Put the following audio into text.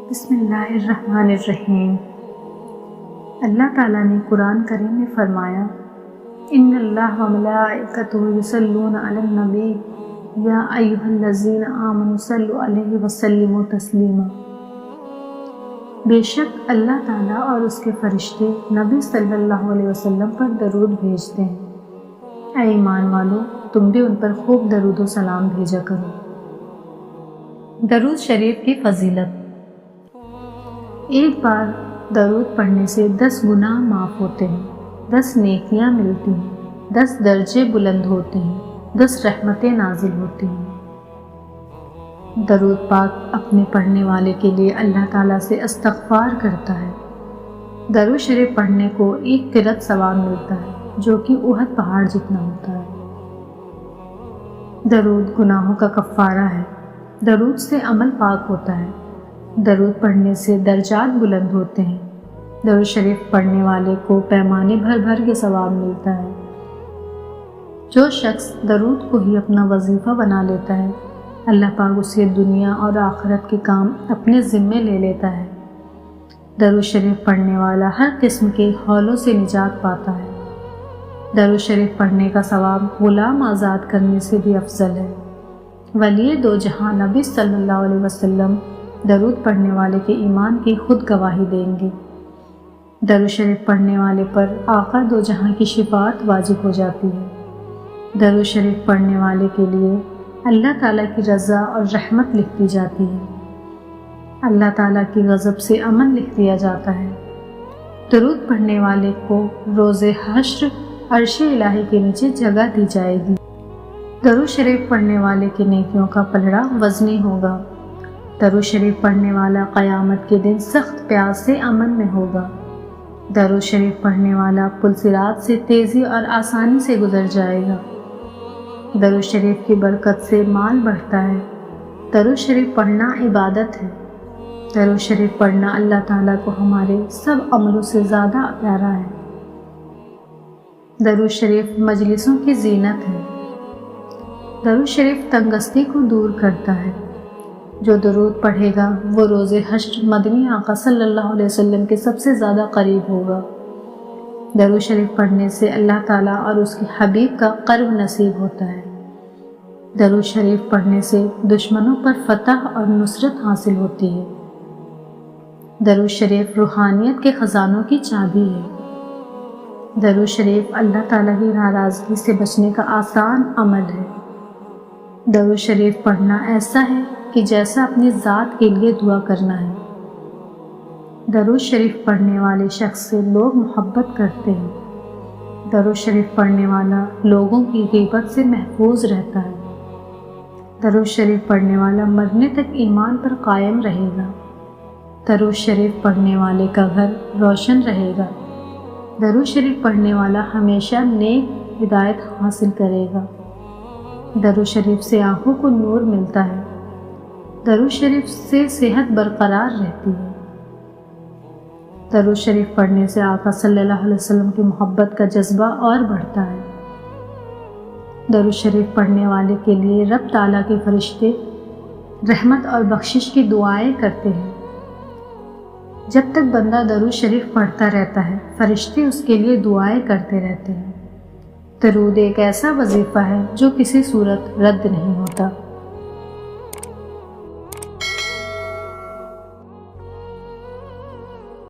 بسم اللہ الرحمن الرحیم۔ اللہ تعالیٰ نے قرآن کریم میں فرمایا، ان اللہ و ملائکتہ یصلون علی النبی یا ایھا الذین آمنوا صلوا علیہ وسلموا تسلیما۔ بے شک اللہ تعالیٰ اور اس کے فرشتے نبی صلی اللہ علیہ وسلم پر درود بھیجتے ہیں۔ اے ایمان والو، تم بھی ان پر خوب درود و سلام بھیجا کرو۔ درود شریف کی فضیلت۔ ایک بار درود پڑھنے سے 10 گناہ معاف ہوتے ہیں، 10 نیکیاں ملتی ہیں، 10 درجے بلند ہوتے ہیں، 10 رحمتیں نازل ہوتی ہیں۔ درود پاک اپنے پڑھنے والے کے لیے اللہ تعالیٰ سے استغفار کرتا ہے۔ درود شریف پڑھنے کو 1 قرۃ ثواب ملتا ہے، جو کہ احد پہاڑ جتنا ہوتا ہے۔ درود گناہوں کا کفارہ ہے۔ درود سے عمل پاک ہوتا ہے۔ درود پڑھنے سے درجات بلند ہوتے ہیں۔ درود شریف پڑھنے والے کو پیمانے بھر بھر کے ثواب ملتا ہے۔ جو شخص درود کو ہی اپنا وظیفہ بنا لیتا ہے، اللہ پاک اسے دنیا اور آخرت کے کام اپنے ذمے لے لیتا ہے۔ درود شریف پڑھنے والا ہر قسم کے ہولوں سے نجات پاتا ہے۔ درود شریف پڑھنے کا ثواب غلام آزاد کرنے سے بھی افضل ہے۔ ولی دو جہاں نبی صلی اللہ علیہ وسلم درود پڑھنے والے کے ایمان کی خود گواہی دیں گے۔ درود شریف پڑھنے والے پر آقا دو جہاں کی شفاعت واجب ہو جاتی ہے۔ درود شریف پڑھنے والے کے لیے اللہ تعالیٰ کی رضا اور رحمت لکھ دی جاتی ہے۔ اللہ تعالیٰ کی غضب سے امن لکھ دیا جاتا ہے۔ درود پڑھنے والے کو روز حشر عرش الہی کے نیچے جگہ دی جائے گی۔ درود شریف پڑھنے والے کے نیکیوں کا پلڑا وزنی ہوگا۔ درود شریف پڑھنے والا قیامت کے دن سخت پیاس سے امن میں ہوگا۔ درود شریف پڑھنے والا پل صراط سے تیزی اور آسانی سے گزر جائے گا۔ درود شریف کی برکت سے مال بڑھتا ہے۔ درود شریف پڑھنا عبادت ہے۔ درود شریف پڑھنا اللہ تعالیٰ کو ہمارے سب عملوں سے زیادہ پیارا ہے۔ درود شریف مجلسوں کی زینت ہے۔ درود شریف تنگستی کو دور کرتا ہے۔ جو درود پڑھے گا وہ روز حشر مدنی آقا صلی اللہ علیہ وسلم کے سب سے زیادہ قریب ہوگا۔ درود شریف پڑھنے سے اللہ تعالیٰ اور اس کے حبیب کا قرب نصیب ہوتا ہے۔ درود شریف پڑھنے سے دشمنوں پر فتح اور نصرت حاصل ہوتی ہے۔ درود شریف روحانیت کے خزانوں کی چابی ہے۔ درود شریف اللہ تعالیٰ کی ناراضگی سے بچنے کا آسان عمل ہے۔ درود شریف پڑھنا ایسا ہے کہ جیسا اپنی ذات کے لیے دعا کرنا ہے۔ درود شریف پڑھنے والے شخص سے لوگ محبت کرتے ہیں۔ درود شریف پڑھنے والا لوگوں کی غیبت سے محفوظ رہتا ہے۔ درود شریف پڑھنے والا مرنے تک ایمان پر قائم رہے گا۔ درود شریف پڑھنے والے کا گھر روشن رہے گا۔ درود شریف پڑھنے والا ہمیشہ نیک ہدایت حاصل کرے گا۔ درود شریف سے آنکھوں کو نور ملتا ہے۔ درود شریف سے صحت برقرار رہتی ہے۔ درود شریف پڑھنے سے آقا صلی اللہ علیہ وسلم کی محبت کا جذبہ اور بڑھتا ہے۔ درود شریف پڑھنے والے کے لیے رب تعالیٰ کے فرشتے رحمت اور بخشش کی دعائیں کرتے ہیں۔ جب تک بندہ درود شریف پڑھتا رہتا ہے، فرشتے اس کے لیے دعائیں کرتے رہتے ہیں۔ درود ایک ایسا وظیفہ ہے جو کسی صورت رد نہیں ہوتا۔